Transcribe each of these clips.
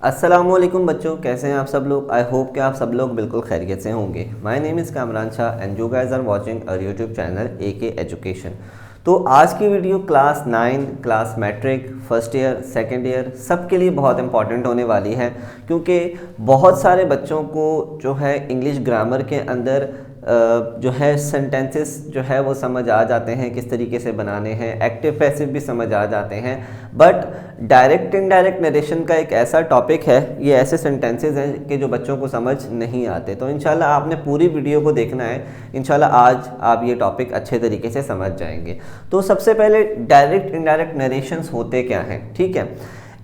अस्सलामुअलैकुम बच्चों, कैसे हैं आप सब लोग। आई होप कि आप सब लोग बिल्कुल खैरियत से होंगे। My name is Kamran Shah and you guys are watching our YouTube channel AK education. तो आज की video class 9, class matric, first year, second year सबके लिए बहुत इंपॉर्टेंट होने वाली है, क्योंकि बहुत सारे बच्चों को जो है इंग्लिश ग्रामर के अंदर जो है सेंटेंसेस जो है वो समझ आ जाते हैं, किस तरीके से बनाने हैं, एक्टिव पैसिव भी समझ आ जाते हैं। बट डायरेक्ट इनडायरेक्ट नरेशन का एक ऐसा टॉपिक है, ये ऐसे सेंटेंसेस हैं कि जो बच्चों को समझ नहीं आते। तो इंशाल्लाह आपने पूरी वीडियो को देखना है, इंशाल्लाह आज आप ये टॉपिक अच्छे तरीके से समझ जाएंगे। तो सबसे पहले डायरेक्ट इनडायरेक्ट नरेशंस होते क्या हैं, ठीक है।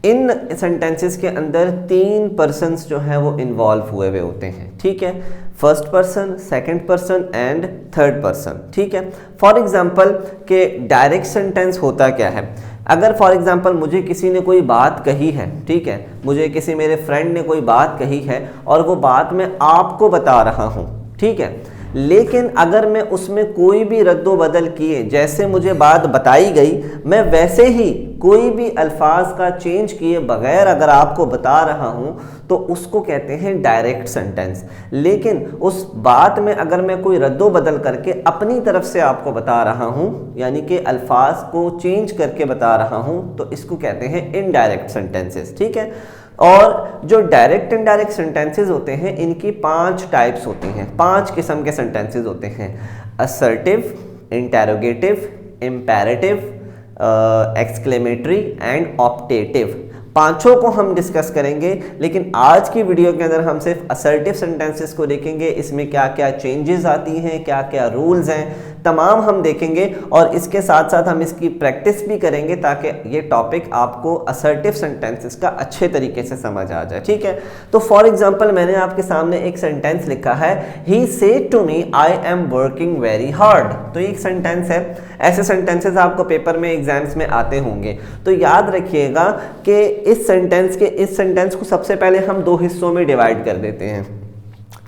इन सेंटेंसेस के अंदर 3 पर्सन्स जो हैं वो इन्वॉल्व हुए हुए होते हैं, ठीक है। First person, second person and third person, ठीक है। फॉर एग्जांपल कि डायरेक्ट सेंटेंस होता क्या है। अगर फॉर एग्जांपल मुझे किसी ने कोई बात कही है, ठीक है, मुझे किसी मेरे फ्रेंड ने कोई बात कही है और वो बात मैं आपको बता रहा हूँ, ठीक है, लेकिन अगर मैं उसमें कोई भी रद्दो बदल किए, जैसे मुझे बात बताई गई मैं वैसे ही कोई भी अल्फाज का चेंज किए बगैर अगर आपको बता रहा हूँ तो उसको कहते हैं डायरेक्ट सेंटेंस। लेकिन उस बात में अगर मैं कोई रद्दो बदल करके अपनी तरफ से आपको बता रहा हूँ, यानी कि अल्फाज को चेंज करके बता रहा हूँ, तो इसको कहते हैं इनडायरेक्ट सेंटेंसेस, ठीक है। और जो डायरेक्ट इनडायरेक्ट सेंटेंसेस होते हैं इनकी 5 टाइप्स होती हैं, 5 किस्म के सेंटेंसेस होते हैं। Assertive, interrogative, imperative, exclamatory and optative. पांचों को हम डिस्कस करेंगे, लेकिन आज की वीडियो के अंदर हम सिर्फ असर्टिव सेंटेंसेस को देखेंगे। इसमें क्या क्या चेंजेस आती हैं, क्या क्या रूल्स हैं, तमाम हम देखेंगे और इसके साथ साथ हम इसकी प्रैक्टिस भी करेंगे ताकि ये टॉपिक आपको असर्टिव सेंटेंसेस का अच्छे तरीके से समझ आ जाए, ठीक है। तो फॉर एग्जांपल मैंने आपके सामने एक सेंटेंस लिखा है, he said to me I am working very hard. तो ये एक सेंटेंस है। ऐसे सेंटेंसेस आपको पेपर में एग्जाम्स में आते होंगे। तो याद रखिएगा कि इस सेंटेंस को सबसे पहले हम 2 हिस्सों में डिवाइड कर देते हैं।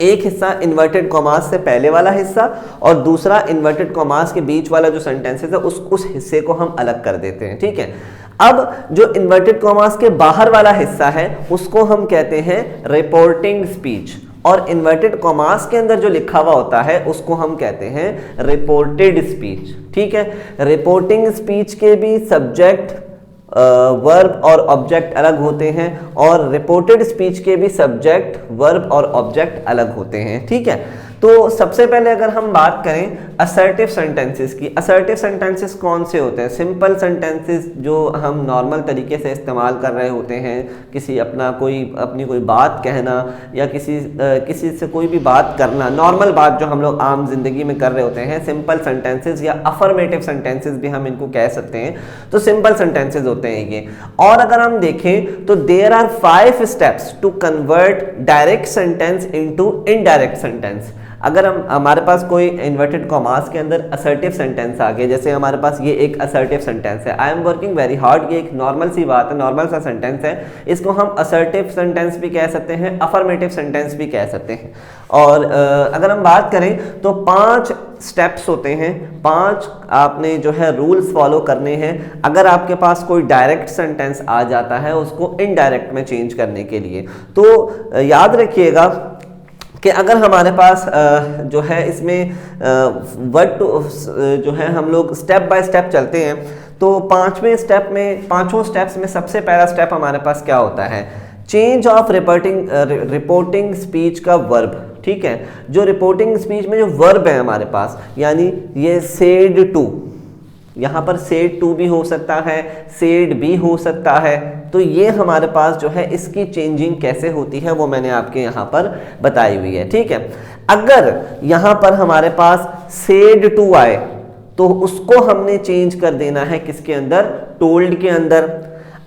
एक हिस्सा इन्वर्टेड कॉमास से पहले वाला हिस्सा और दूसरा इन्वर्टेड कॉमास के बीच वाला जो सेंटेंसेस है उस हिस्से को हम अलग कर देते हैं, ठीक है। अब जो इन्वर्टेड कॉमास के बाहर वाला हिस्सा है उसको हम कहते हैं रिपोर्टिंग स्पीच, और इन्वर्टेड कॉमास के अंदर जो लिखा हुआ होता है उसको हम कहते हैं रिपोर्टेड स्पीच, ठीक है। रिपोर्टिंग स्पीच के भी सब्जेक्ट, वर्ब और ऑब्जेक्ट अलग होते हैं और रिपोर्टेड स्पीच के भी सब्जेक्ट, वर्ब और ऑब्जेक्ट अलग होते हैं, ठीक है। तो सबसे पहले अगर हम बात करें असर्टिव सेंटेंसेस की, असर्टिव सेंटेंसेस कौन से होते हैं। सिंपल सेंटेंसेस जो हम नॉर्मल तरीके से इस्तेमाल कर रहे होते हैं, किसी अपनी कोई बात कहना या किसी से कोई भी बात करना, नॉर्मल बात जो हम लोग आम जिंदगी में कर रहे होते हैं, सिंपल सेंटेंसेस या अफर्मेटिव सेंटेंसेस भी हम इनको कह सकते हैं। तो सिंपल सेंटेंसेस होते हैं ये। और अगर हम देखें तो there are 5 steps to convert direct sentence into indirect sentence. अगर हमारे पास कोई इन्वर्टेड कॉमास के अंदर असर्टिव सेंटेंस आ गया, जैसे हमारे पास ये एक असर्टिव सेंटेंस है, आई एम वर्किंग वेरी हार्ड, ये एक नॉर्मल सी बात है, नॉर्मल सा सेंटेंस है, इसको हम असर्टिव सेंटेंस भी कह सकते हैं, अफर्मेटिव सेंटेंस भी कह सकते हैं। और अगर हम बात करें तो 5 स्टेप्स होते हैं, 5 आपने जो है रूल्स फॉलो करने हैं अगर आपके पास कोई डायरेक्ट सेंटेंस आ जाता है उसको इनडायरेक्ट में चेंज करने के लिए। तो याद रखिएगा कि अगर हमारे पास जो है इसमें वर्ड जो है हम लोग स्टेप बाय स्टेप चलते हैं, तो 5वें स्टेप में, 5 स्टेप्स में सबसे पहला स्टेप हमारे पास क्या होता है, चेंज ऑफ रिपोर्टिंग स्पीच का वर्ब, ठीक है। जो रिपोर्टिंग स्पीच में जो वर्ब है हमारे पास, यानी ये सेड टू, यहाँ पर सेड टू भी हो सकता है, सेड भी हो सकता है। तो ये हमारे पास जो है इसकी चेंजिंग कैसे होती है वो मैंने आपके यहाँ पर बताई हुई है, ठीक है। अगर यहाँ पर हमारे पास सेड टू आए तो उसको हमने चेंज कर देना है किसके अंदर, टोल्ड के अंदर।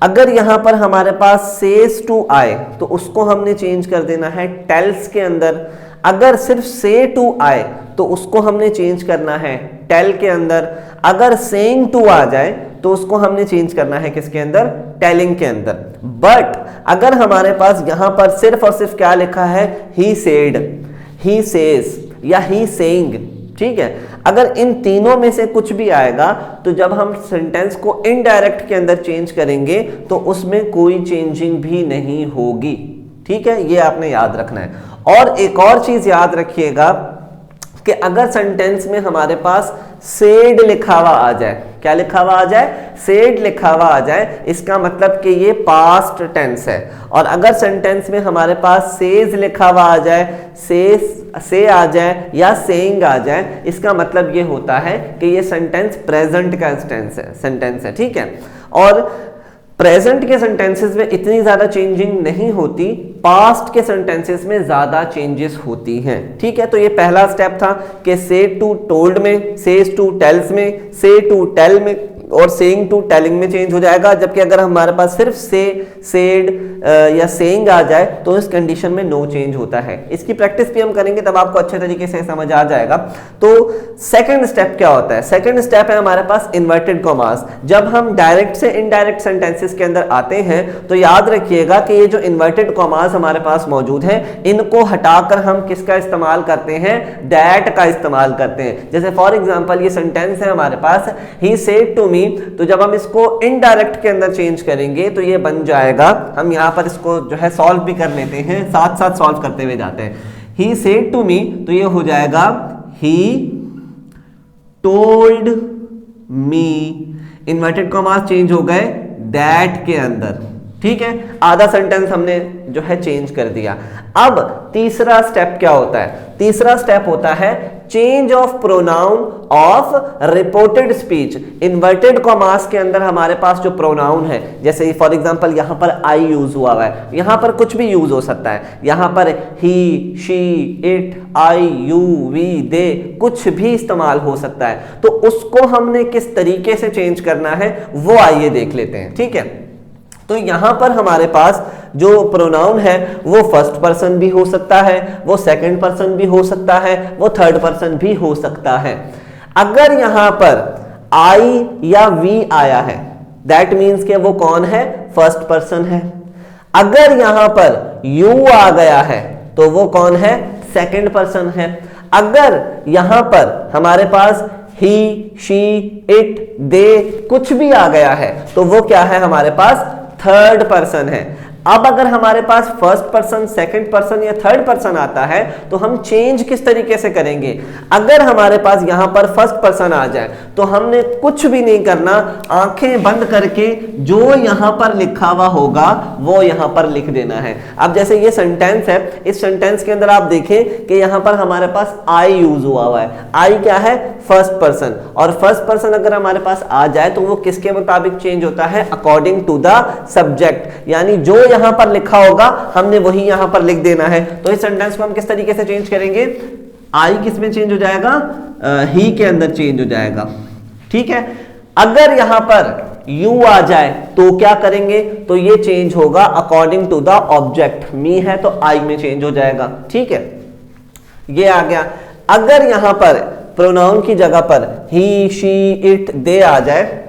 अगर यहाँ पर हमारे पास सेज टू आए तो उसको हमने चेंज कर देना है टेल्स के अंदर। अगर सिर्फ से टू आए तो उसको हमने चेंज करना है टेल के अंदर। अगर सेइंग टू आ जाए तो उसको हमने चेंज करना है किसके अंदर, टेलिंग के अंदर। बट अगर हमारे पास यहां पर सिर्फ और सिर्फ क्या लिखा है, ही सेड, ही सेज या ही सेइंग, ठीक है। अगर इन तीनों में से कुछ भी आएगा तो जब हम सेंटेंस को इनडायरेक्ट के अंदर चेंज करेंगे तो उसमें कोई चेंजिंग भी नहीं होगी, ठीक है, ये आपने याद रखना है। और एक और चीज याद रखिएगा कि अगर सेंटेंस में हमारे पास सेड लिखा हुआ आ जाए, क्या लिखा हुआ आ जाए, सेड लिखा हुआ आ जाए, इसका मतलब कि ये पास्ट टेंस है। और अगर सेंटेंस में हमारे पास सेज लिखा हुआ आ जाए, से आ जाए या सेइंग आ जाए, इसका मतलब ये होता है कि ये सेंटेंस प्रेजेंट का सेंटेंस है, ठीक है। और प्रेजेंट के सेंटेंसेस में इतनी ज्यादा चेंजिंग नहीं होती, पास्ट के सेंटेंसेस में ज्यादा चेंजेस होती हैं, ठीक है। तो ये पहला स्टेप था कि से टू टोल्ड में, सेज टू टेल्स में, से टू टेल में और सेइंग टू टेलिंग में चेंज हो जाएगा। जबकि अगर हमारे पास सिर्फ से, सेड या सेइंग आ जाए तो इस कंडीशन में नो चेंज होता है। इसकी प्रैक्टिस भी हम करेंगे तब आपको अच्छे तरीके से समझ आ जाएगा। तो सेकंड स्टेप क्या होता है, सेकंड स्टेप है हमारे पास इन्वर्टेड कॉमास। जब हम डायरेक्ट से इनडायरेक्ट सेंटेंसेस के अंदर आते हैं तो याद रखिएगा कि ये जो इन्वर्टेड कॉमास हमारे पास मौजूद है, इनको हटाकर हम किसका इस्तेमाल करते हैं, दैट का इस्तेमाल करते हैं। जैसे फॉर एग्जांपल ये सेंटेंस है हमारे पास, ही सेड टू मी, तो जब हम इसको इनडायरेक्ट के अंदर चेंज करेंगे तो ये बन जाएगा, हम यहां पर इसको जो है सॉल्व भी कर लेते हैं, साथ साथ सॉल्व करते हुए जाते हैं। ही सेड टू मी, तो ये हो जाएगा he told me, inverted commas change हो गए दैट के अंदर, ठीक है। आधा सेंटेंस हमने जो है चेंज कर दिया। अब तीसरा स्टेप क्या होता है, तीसरा स्टेप होता है change of pronoun of reported speech. Inverted commas के अंदर हमारे पास जो प्रोनाउन है, जैसे फॉर एग्जांपल यहां पर आई यूज हुआ है, यहां पर कुछ भी यूज हो सकता है, यहां पर he, she, it, I, you, we, they, कुछ भी इस्तेमाल हो सकता है। तो उसको हमने किस तरीके से चेंज करना है वो आइए देख लेते हैं, ठीक है। तो यहां पर हमारे पास जो प्रोनाउन है वो फर्स्ट पर्सन भी हो सकता है, वो सेकंड पर्सन भी हो सकता है, वो थर्ड पर्सन भी हो सकता है। अगर यहां पर आई या वी आया है दैट मीन्स कि वो कौन है, फर्स्ट पर्सन है। अगर यहां पर यू आ गया है तो वो कौन है, सेकंड पर्सन है। अगर यहां पर हमारे पास ही, शी, इट, दे कुछ भी आ गया है तो वो क्या है, हमारे पास थर्ड पर्सन है। अब अगर हमारे पास फर्स्ट पर्सन, सेकंड पर्सन या थर्ड पर्सन आता है तो हम चेंज किस तरीके से करेंगे। अगर हमारे पास यहां पर फर्स्ट पर्सन आ जाए तो हमने कुछ भी नहीं करना, आंखें बंद करके जो यहां पर लिखा हुआ होगा वो यहां पर लिख देना है। अब जैसे ये सेंटेंस है, इस सेंटेंस के अंदर आप देखें कि यहां पर हमारे पास आई यूज हुआ है। आई क्या है, फर्स्ट पर्सन, और फर्स्ट पर्सन अगर हमारे पास आ जाए तो वो किसके मुताबिक चेंज होता है, अकॉर्डिंग टू द सब्जेक्ट, यानी जो यहां पर लिखा होगा हमने वही यहां पर लिख देना है। तो इस सेंटेंस को हम किस तरीके से चेंज करेंगे, आई किस में चेंज हो जाएगा, ही के अंदर चेंज हो जाएगा, ठीक है। अगर यहां पर यू आ जाए तो क्या करेंगे, तो ये चेंज होगा अकॉर्डिंग टू द ऑब्जेक्ट, मी है तो आई में चेंज हो जाएगा, ठीक है, ये आ गया। अगर यहां पर प्रोनाउन की जगह पर ही, शी, इट, दे आ जाए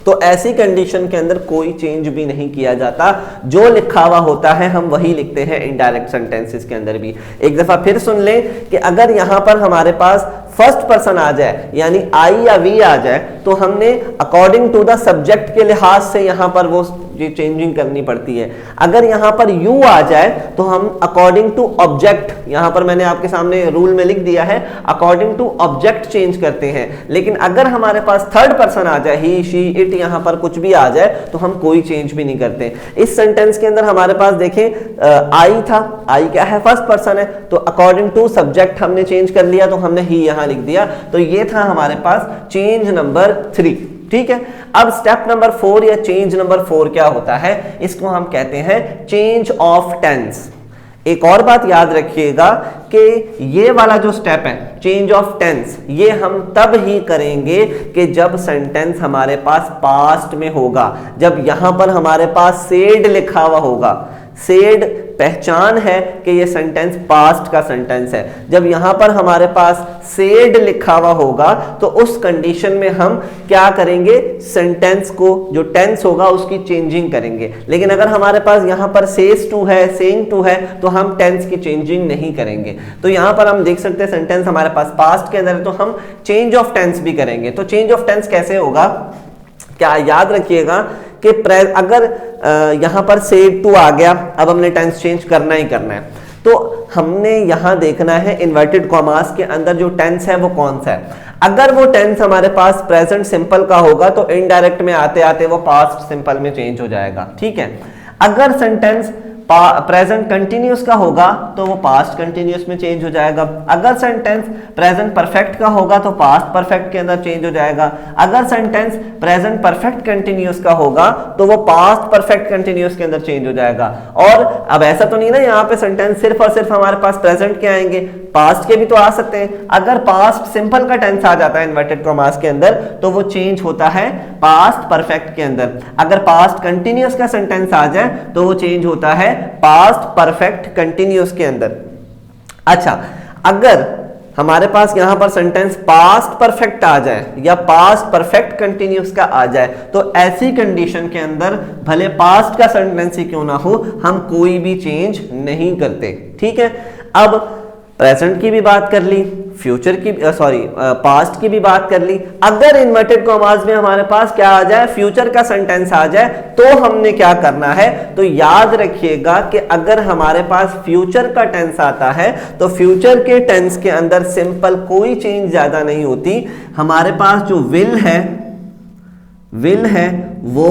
तो ऐसी कंडीशन के अंदर कोई चेंज भी नहीं किया जाता, जो लिखा हुआ होता है हम वही लिखते हैं इनडायरेक्ट सेंटेंसेस के अंदर भी। एक दफा फिर सुन लें कि अगर यहां पर हमारे पास फर्स्ट पर्सन आ जाए यानी आई या वी आ जाए तो हमने अकॉर्डिंग टू द सब्जेक्ट के लिहाज से यहां पर वो चेंजिंग करनी पड़ती है। अगर यहां पर यू आ जाए तो हम अकॉर्डिंग टू ऑब्जेक्ट, यहां पर मैंने आपके सामने रूल में लिख दिया है अकॉर्डिंग टू ऑब्जेक्ट चेंज करते हैं। लेकिन अगर हमारे पास थर्ड पर्सन आ जाए, ही, शी, इट, यहां पर कुछ भी आ जाए तो हम कोई चेंज भी नहीं करते। इस सेंटेंस के अंदर हमारे पास देखें आई था, आई क्या है, फर्स्ट पर्सन है, तो अकॉर्डिंग टू सब्जेक्ट हमने चेंज कर लिया तो हमने ही यहां लिख दिया। तो ये था हमारे पास चेंज नंबर 3, ठीक है। अब स्टेप नंबर 4 या चेंज नंबर 4 क्या होता है, इसको हम कहते हैं चेंज ऑफ टेंस। एक और बात याद रखिएगा कि ये वाला जो स्टेप है चेंज ऑफ टेंस, ये हम तब ही करेंगे कि जब सेंटेंस हमारे पास पास्ट में होगा, जब यहां पर हमारे पास सेड लिखा हुआ होगा। सेड पहचान है कि ये सेंटेंस पास्ट का सेंटेंस है। जब यहां पर हमारे पास सेड लिखा हुआ होगा तो उस कंडीशन में हम क्या करेंगे, सेंटेंस को जो टेंस होगा उसकी चेंजिंग करेंगे। लेकिन अगर हमारे पास यहां पर सेज टू है, सेइंग टू है, तो हम टेंस की चेंजिंग नहीं करेंगे। तो यहां पर हम देख सकते हैं सेंटेंस हमारे पास पास्ट के अंदर है तो हम चेंज ऑफ टेंस भी करेंगे। तो चेंज ऑफ टेंस कैसे होगा, क्या याद रखिएगा कि अगर यहां पर सेड टू आ गया, अब हमने टेंस चेंज करना ही करना है, तो हमने यहां देखना है इन्वर्टेड कॉमास के अंदर जो टेंस है वो कौन सा है। अगर वो टेंस हमारे पास प्रेजेंट सिंपल का होगा तो इनडायरेक्ट में आते आते वो पास्ट सिंपल में चेंज हो जाएगा, ठीक है। अगर सेंटेंस प्रेजेंट कंटिन्यूअस का होगा तो वो पास्ट कंटिन्यूअस में चेंज हो जाएगा। अगर सेंटेंस प्रेजेंट परफेक्ट का होगा तो पास्ट परफेक्ट के अंदर चेंज हो जाएगा। अगर सेंटेंस प्रेजेंट परफेक्ट कंटिन्यूअस का होगा तो वो पास्ट परफेक्ट कंटिन्यूअस के अंदर चेंज हो जाएगा। और अब ऐसा तो नहीं ना यहाँ पे सेंटेंस सिर्फ और सिर्फ हमारे पास प्रेजेंट के आएंगे, पास्ट के भी तो आ सकते हैं। अगर पास्ट सिंपल का टेंस आ जाता है इन्वर्टेड कॉमास के अंदर तो वो चेंज होता है पास्ट परफेक्ट के अंदर। अगर पास्ट कंटिन्यूअस का सेंटेंस आ जाए तो वो चेंज होता है पास्ट परफेक्ट कंटिन्यूअस के अंदर। अच्छा, अगर हमारे पास यहां पर सेंटेंस पास्ट परफेक्ट आ जाए या पास्ट परफेक्ट कंटिन्यूअस का आ जाए तो ऐसी कंडीशन के अंदर भले पास्ट का सेंटेंस ही क्यों ना हो, हम कोई भी चेंज नहीं करते, ठीक है। अब प्रेजेंट की भी बात कर ली, फ्यूचर की पास्ट की भी बात कर ली। अगर इन्वर्टेड कॉमास में हमारे पास क्या आ जाए, फ्यूचर का सेंटेंस आ जाए, तो हमने क्या करना है, तो याद रखिएगा कि अगर हमारे पास फ्यूचर का टेंस आता है तो फ्यूचर के टेंस के अंदर सिंपल कोई चेंज ज्यादा नहीं होती। हमारे पास जो विल है वो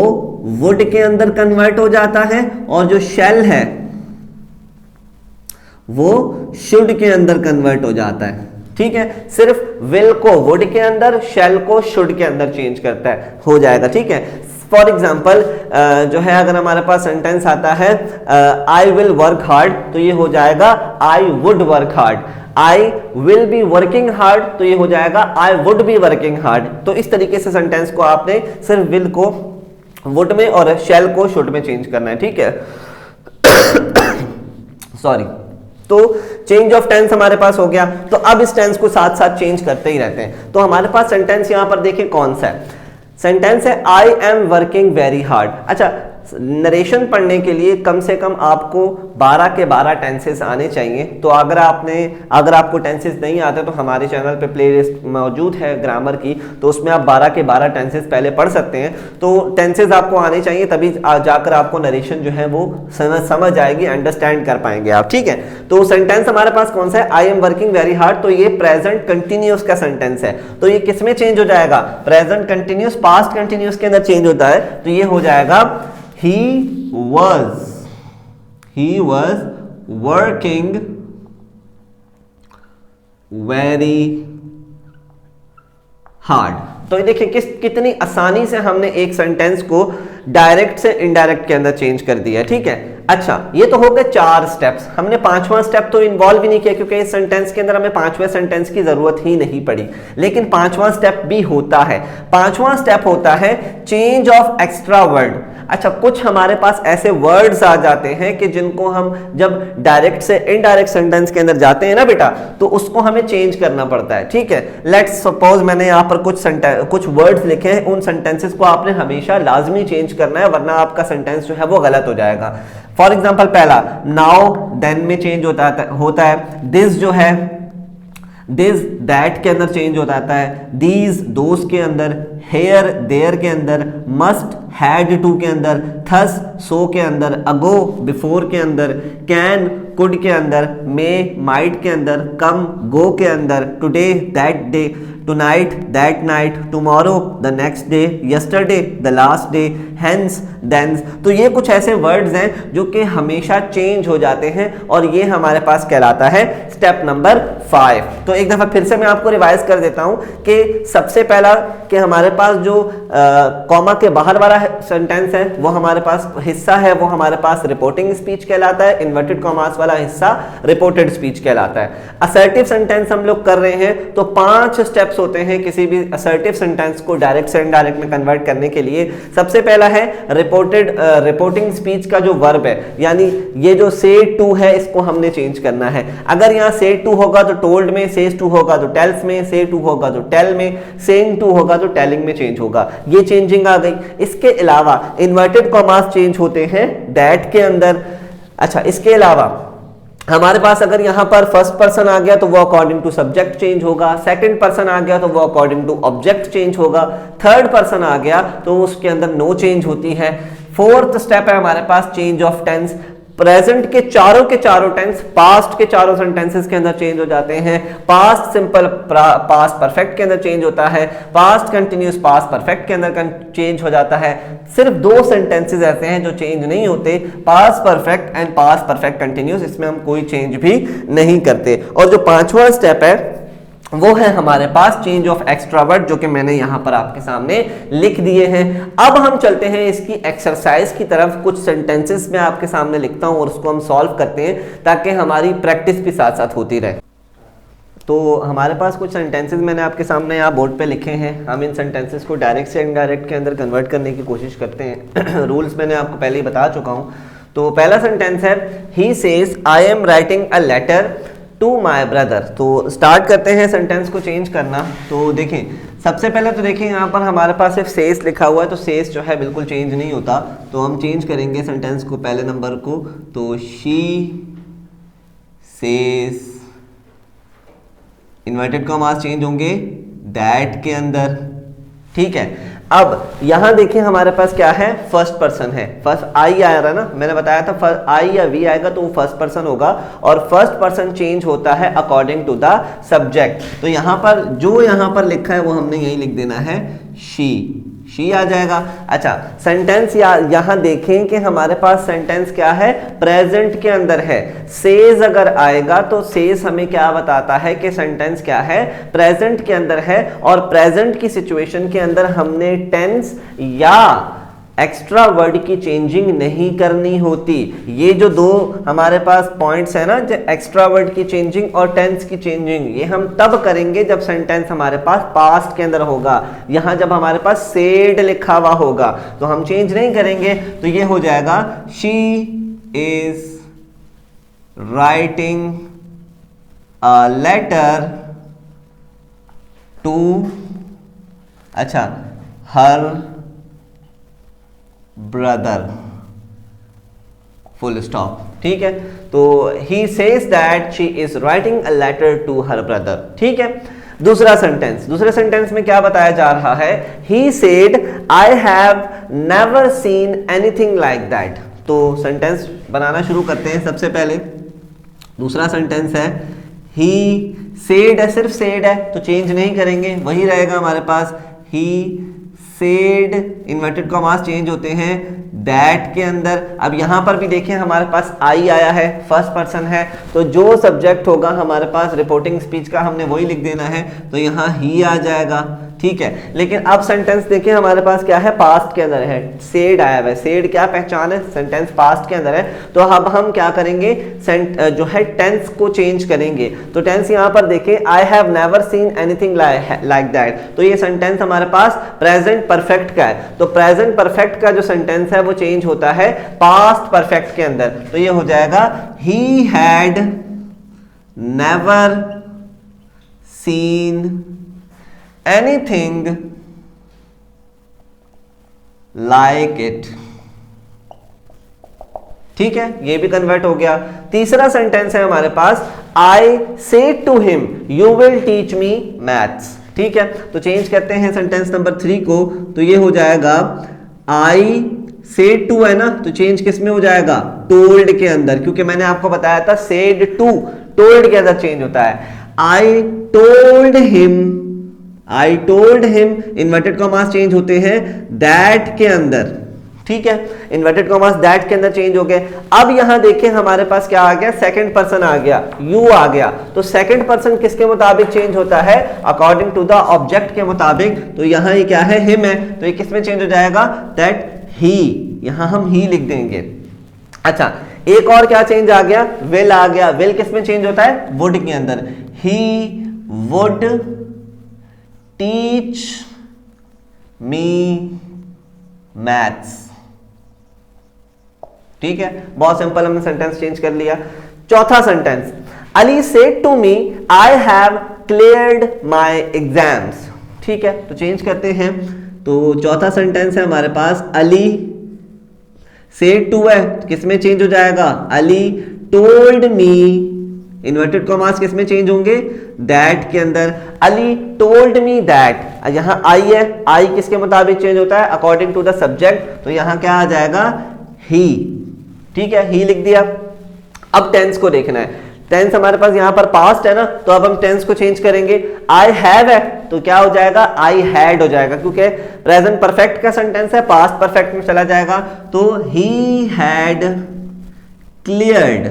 वुड के अंदर कन्वर्ट हो जाता है और जो शेल है वो शुड के अंदर कन्वर्ट हो जाता है, ठीक है। सिर्फ विल को वुड के अंदर, शेल को शुड के अंदर चेंज करता है, हो जाएगा, ठीक है। फॉर एग्जाम्पल जो है अगर हमारे पास सेंटेंस आता है आई विल वर्क हार्ड तो ये हो जाएगा I would work hard. I will be working hard तो ये हो जाएगा I would be working hard. तो इस तरीके से सेंटेंस को आपने सिर्फ विल को वुड में और शेल को शुड में चेंज करना है, ठीक है। सॉरी, तो चेंज ऑफ टेंस हमारे पास हो गया। तो अब इस टेंस को साथ साथ चेंज करते ही रहते हैं। तो हमारे पास सेंटेंस यहां पर देखें कौन सा है, सेंटेंस है आई एम वर्किंग वेरी हार्ड। अच्छा, नरेशन पढ़ने के लिए कम से कम आपको 12 के 12 टेंसेस आने चाहिए। तो अगर आपको टेंसेस नहीं आते तो हमारे चैनल पे प्लेलिस्ट मौजूद है ग्रामर की, तो उसमें आप 12 के 12 टेंसेस पहले पढ़ सकते हैं। तो टेंसेस आपको आने चाहिए, तभी जाकर आपको नरेशन जो है वो समझ आएगी, अंडरस्टैंड कर पाएंगे आप, ठीक है। तो सेंटेंस हमारे पास कौन सा है, आई एम वर्किंग वेरी हार्ड, तो ये प्रेजेंट कंटिन्यूअस का सेंटेंस है। तो ये किसमें चेंज हो जाएगा, प्रेजेंट कंटिन्यूअस पास्ट कंटिन्यूअस के अंदर चेंज होता है। तो ये हो जाएगा he was working very hard। तो ये देखिए कितनी आसानी से हमने एक सेंटेंस को डायरेक्ट से इनडायरेक्ट के अंदर चेंज कर दिया है, ठीक है। अच्छा, ये तो हो गए 4 स्टेप्स। हमने 5वां स्टेप तो इन्वॉल्व ही नहीं किया क्योंकि इस सेंटेंस के अंदर हमें 5वें सेंटेंस की जरूरत ही नहीं पड़ी। लेकिन 5वां स्टेप भी होता है। 5वां स्टेप होता है चेंज ऑफ एक्स्ट्रा वर्ड। अच्छा, कुछ हमारे पास ऐसे वर्ड्स आ जाते हैं कि जिनको हम जब डायरेक्ट से इनडायरेक्ट सेंटेंस के अंदर जाते हैं ना बेटा, तो उसको हमें चेंज करना पड़ता है, ठीक है। लेट्स सपोज मैंने यहाँ पर कुछ वर्ड्स लिखे हैं, उन सेंटेंसेस को आपने हमेशा लाजमी चेंज करना है, वरना आपका सेंटेंस जो है वो गलत हो जाएगा। फॉर एग्जाम्पल पहला नाउ देन में चेंज होता है। दिस जो है दिस दैट के अंदर चेंज हो जाता है। दीज दोज के अंदर, हेयर देयर के अंदर, मस्ट हैड टू के अंदर, थस सो के अंदर, अगो बिफोर के अंदर, कैन कुड के अंदर, मे माइट के अंदर, कम गो के अंदर, today that day, tonight that night, tomorrow the next day, yesterday the last day, hence thence. तो ये कुछ ऐसे वर्ड्स हैं जो कि हमेशा चेंज हो जाते हैं और ये हमारे पास कहलाता है स्टेप नंबर 5। तो एक दफा फिर से मैं आपको रिवाइज कर देता हूं कि सबसे पहला कि हमारे पास जो कॉमा के बाहर वाला सेंटेंस है वो हमारे पास हिस्सा है, वो हमारे पास रिपोर्टिंग स्पीच कहलाता है। इन्वर्टेड कॉमास वाला हिस्सा रिपोर्टेड स्पीच कहलाता है। असर्टिव सेंटेंस हम लोग कर रहे हैं तो 5 स्टेप्स स्टेप्स होते हैं किसी भी असर्टिव सेंटेंस को डायरेक्ट से इनडायरेक्ट में कन्वर्ट करने के लिए। सबसे पहला है रिपोर्टिंग स्पीच का जो वर्ब है, यानी ये जो से टू है इसको हमने चेंज करना है। अगर यहाँ से टू होगा तो टोल्ड में, सेज टू होगा तो टेल्स में, से टू होगा तो टेल में, सेइंग टू होगा तो टेलिंग में चेंज होगा। ये चेंजिंग आ गई। इसके अलावा इन्वर्टेड कॉमास चेंज होते हैं दैट के अंदर। अच्छा, इसके अलावा हमारे पास अगर यहां पर फर्स्ट पर्सन आ गया तो वो अकॉर्डिंग टू सब्जेक्ट चेंज होगा, सेकंड पर्सन आ गया तो वो अकॉर्डिंग टू ऑब्जेक्ट चेंज होगा, थर्ड पर्सन आ गया तो उसके अंदर नो चेंज होती है। फोर्थ स्टेप है हमारे पास चेंज ऑफ टेंस। प्रेजेंट के चारों टेंस पास्ट के चारों सेंटेंसेस के अंदर चेंज हो जाते हैं। पास्ट सिंपल पास्ट परफेक्ट के अंदर चेंज होता है, पास्ट कंटिन्यूस पास्ट परफेक्ट के अंदर चेंज हो जाता है। सिर्फ दो सेंटेंसेस ऐसे हैं जो चेंज नहीं होते, past perfect and past perfect continuous, इसमें हम कोई चेंज भी नहीं करते। और जो पांचवा स्टेप है वो है हमारे पास चेंज ऑफ एक्स्ट्रा वर्ड, जो कि मैंने यहां पर आपके सामने लिख दिए हैं। अब हम चलते हैं इसकी एक्सरसाइज की तरफ। कुछ सेंटेंसेस मैं आपके सामने लिखता हूं और उसको हम सॉल्व करते हैं ताकि हमारी प्रैक्टिस भी साथ साथ होती रहे। तो हमारे पास कुछ सेंटेंसेस मैंने आपके सामने यहाँ बोर्ड पे लिखे हैं। हम इन सेंटेंसेस को डायरेक्ट से इनडायरेक्ट के अंदर कन्वर्ट करने की कोशिश करते हैं। रूल्स मैंने आपको पहले ही बता चुका हूँ। तो पहला सेंटेंस है he says I am writing a letter to my brother. तो स्टार्ट करते हैं सेंटेंस को चेंज करना। तो देखें, सबसे पहले तो देखें यहाँ पर हमारे पास सिर्फ सेस लिखा हुआ है, तो सेस जो है बिल्कुल चेंज नहीं होता। तो हम चेंज करेंगे सेंटेंस को, पहले नंबर को। तो she says, inverted commas change होंगे दैट के अंदर, ठीक है। अब यहां देखिए हमारे पास क्या है, फर्स्ट पर्सन है। फर्स्ट आई आया रहा ना, मैंने बताया था फर्स्ट आई या वी आएगा तो वो फर्स्ट पर्सन होगा, और फर्स्ट पर्सन चेंज होता है अकॉर्डिंग टू द सब्जेक्ट। तो यहां पर जो यहां पर लिखा है वो हमने यही लिख देना है, शी आ जाएगा। अच्छा, सेंटेंस यहां देखें कि हमारे पास सेंटेंस क्या है, प्रेजेंट के अंदर है। सेज अगर आएगा तो सेज हमें क्या बताता है कि सेंटेंस क्या है, प्रेजेंट के अंदर है। और प्रेजेंट की सिचुएशन के अंदर हमने टेंस या एक्स्ट्रा वर्ड की चेंजिंग नहीं करनी होती। ये जो दो हमारे पास पॉइंट्स है ना, जो एक्स्ट्रा वर्ड की चेंजिंग और टेंस की चेंजिंग, ये हम तब करेंगे जब सेंटेंस हमारे पास पास्ट के अंदर होगा। यहां जब हमारे पास सेड लिखा हुआ होगा तो हम चेंज नहीं करेंगे। तो ये हो जाएगा she is writing a letter to, अच्छा, हर ब्रदर, फुल स्टॉप, ठीक है। तो he says that she is writing a letter to her brother, ठीक है। दूसरा सेंटेंस, दूसरे सेंटेंस में क्या बताया जा रहा है, he said I have never seen anything like that. तो सेंटेंस बनाना शुरू करते हैं। सबसे पहले दूसरा सेंटेंस है ही सेड है, सिर्फ सेड है तो चेंज नहीं करेंगे, वही रहेगा हमारे पास। He said, inverted commas change होते हैं दैट के अंदर। अब यहां पर भी देखें हमारे पास आई आया है, फर्स्ट पर्सन है, तो जो सब्जेक्ट होगा हमारे पास रिपोर्टिंग स्पीच का हमने वही लिख देना है। तो यहां ही आ जाएगा, ठीक है। लेकिन अब सेंटेंस देखिए हमारे पास क्या है, पास्ट के अंदर है, सेड आया हुआ है। सेड क्या पहचान है, सेंटेंस पास्ट के अंदर है। तो अब हम क्या करेंगे, जो है टेंस को चेंज करेंगे। तो टेंस यहां पर देखें, I have never seen anything like that. तो ये सेंटेंस हमारे पास प्रेजेंट परफेक्ट का है। तो प्रेजेंट परफेक्ट का जो सेंटेंस है वो चेंज होता है पास्ट परफेक्ट के अंदर। तो ये हो जाएगा he had never seen anything like it, ठीक है, ये भी कन्वर्ट हो गया। तीसरा सेंटेंस है हमारे पास, I say to him you will teach me maths, ठीक है। तो चेंज करते हैं सेंटेंस नंबर 3 को। तो ये हो जाएगा I say to है ना, तो चेंज किस में हो जाएगा, told के अंदर, क्योंकि मैंने आपको बताया था said to told के अंदर चेंज होता है। I told him, inverted commas change होते हैं दैट के अंदर, ठीक है। इन्वर्टेड कॉमास दैट के अंदर चेंज हो गए। अब यहां देखें हमारे पास क्या आ गया, सेकंड पर्सन आ गया, यू आ गया। तो सेकंड पर्सन किसके मुताबिक चेंज होता है, अकॉर्डिंग टू द ऑब्जेक्ट के मुताबिक। तो यहां ये क्या है, हिम है, तो ये किस में चेंज हो जाएगा, दैट ही, यहां हम ही लिख देंगे। अच्छा, एक और क्या चेंज आ गया, विल आ गया। विल किस में चेंज होता है, वुड के अंदर। He would teach me maths. ठीक है, बहुत सिंपल, हमने सेंटेंस चेंज कर लिया। चौथा sentence, Ali said to me I have cleared my exams. ठीक है, तो चेंज करते हैं। तो चौथा सेंटेंस है हमारे पास, अली सेड टू है, किसमें चेंज हो जाएगा, Ali told me, inverted commas किसमें चेंज होंगे, दैट के अंदर। अली टोल्ड मी दैट, यहां आई है, आई किसके मुताबिक चेंज होता है, अकॉर्डिंग टू द सब्जेक्ट, तो यहां क्या आ जाएगा, ही। ठीक है, ही लिख दिया। अब टेंस को देखना है। टेंस हमारे पास यहां पर पास्ट है ना, तो अब हम टेंस को चेंज करेंगे। आई हैव है तो क्या हो जाएगा, आई हैड हो जाएगा, क्योंकि प्रेजेंट परफेक्ट का सेंटेंस है, पास्ट परफेक्ट में चला जाएगा। तो he had cleared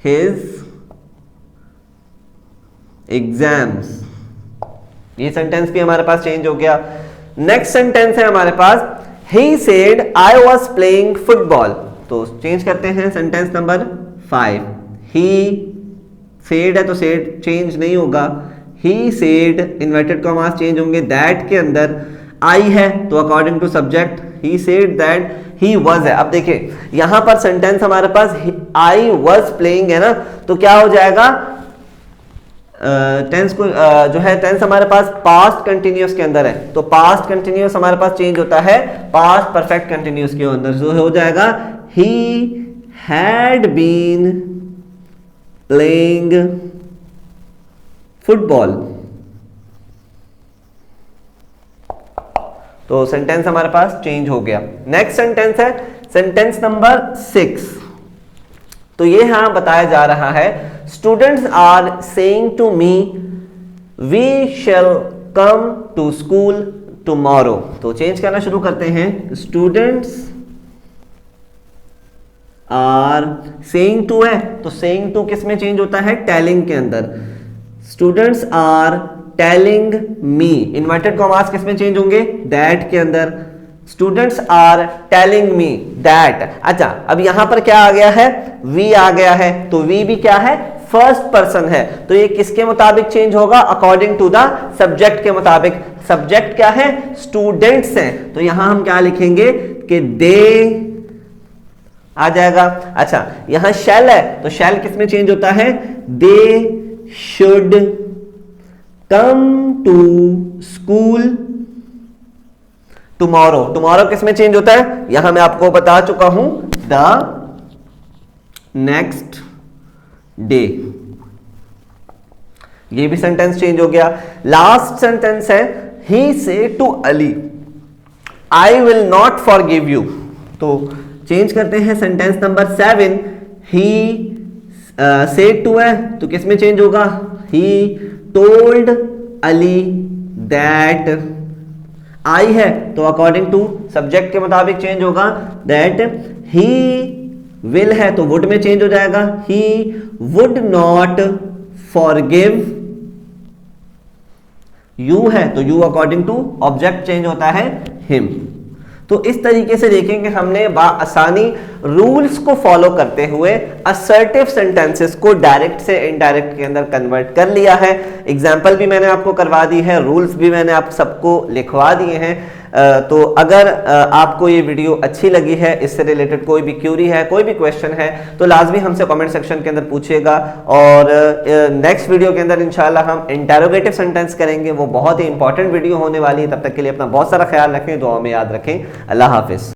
his exams. ये सेंटेंस भी हमारे पास चेंज हो गया। नेक्स्ट सेंटेंस है हमारे पास, he said I was playing football. तो चेंज करते हैं सेंटेंस नंबर 5। ही सेड है तो सेड चेंज नहीं होगा, he said inverted commas change होंगे, दैट के अंदर आई है तो according to subject, he said that he was है। अब देखिए यहां पर सेंटेंस हमारे पास आई वाज प्लेइंग है ना, तो क्या हो जाएगा, टेंस को जो है टेंस हमारे पास पास्ट कंटिन्यूअस के अंदर है, तो पास्ट कंटिन्यूअस हमारे पास चेंज होता है पास्ट परफेक्ट कंटिन्यूअस के अंदर, जो हो जाएगा he had been playing football. तो सेंटेंस हमारे पास चेंज हो गया। नेक्स्ट सेंटेंस है सेंटेंस नंबर 6। तो ये यहां बताया जा रहा है, students are saying to me we shall come to school tomorrow. तो चेंज करना शुरू करते हैं, स्टूडेंट्स आर सेइंग टू है तो सेइंग टू किस में चेंज होता है, टेलिंग के अंदर। Students are telling me, inverted commas किस में चेंज होंगे, दैट के अंदर। Students are telling me that. अच्छा, अब यहां पर क्या आ गया है, वी आ गया है, तो वी भी क्या है, फर्स्ट पर्सन है, तो ये किसके मुताबिक चेंज होगा, अकॉर्डिंग टू द सब्जेक्ट के मुताबिक। सब्जेक्ट क्या है, स्टूडेंट्स हैं, तो यहां हम क्या लिखेंगे कि दे आ जाएगा। अच्छा, यहां शैल है तो शैल किस में चेंज होता है, they should come to school tomorrow. Tomorrow किस में चेंज होता है, यहां मैं आपको बता चुका हूं, द नेक्स्ट डे। ये भी सेंटेंस चेंज हो गया। लास्ट सेंटेंस है, he said to Ali I will not forgive you. तो चेंज करते हैं sentence number 7। He said to है तो किस में चेंज होगा, ही टोल्ड अली दैट, आई है तो अकॉर्डिंग टू सब्जेक्ट के मुताबिक चेंज होगा, दैट ही विल है तो वुड में चेंज हो जाएगा, he would not forgive you है तो you according to object change होता है हिम। तो इस तरीके से देखेंगे हमने आसानी रूल्स को फॉलो करते हुए असर्टिव सेंटेंसेस को डायरेक्ट से इनडायरेक्ट के अंदर कन्वर्ट कर लिया है। एग्जाम्पल भी मैंने आपको करवा दी है, रूल्स भी मैंने आप सबको लिखवा दिए हैं। तो अगर आपको ये वीडियो अच्छी लगी है, इससे रिलेटेड कोई भी क्यूरी है, कोई भी क्वेश्चन है, तो लाजमी हमसे कमेंट सेक्शन के अंदर पूछिएगा। और नेक्स्ट वीडियो के अंदर इंशाल्लाह हम इंटरोगेटिव सेंटेंस करेंगे, वो बहुत ही इंपॉर्टेंट वीडियो होने वाली है। तब तक के लिए अपना बहुत सारा ख्याल रखें, दुआ में याद रखें। अल्लाह हाफिज।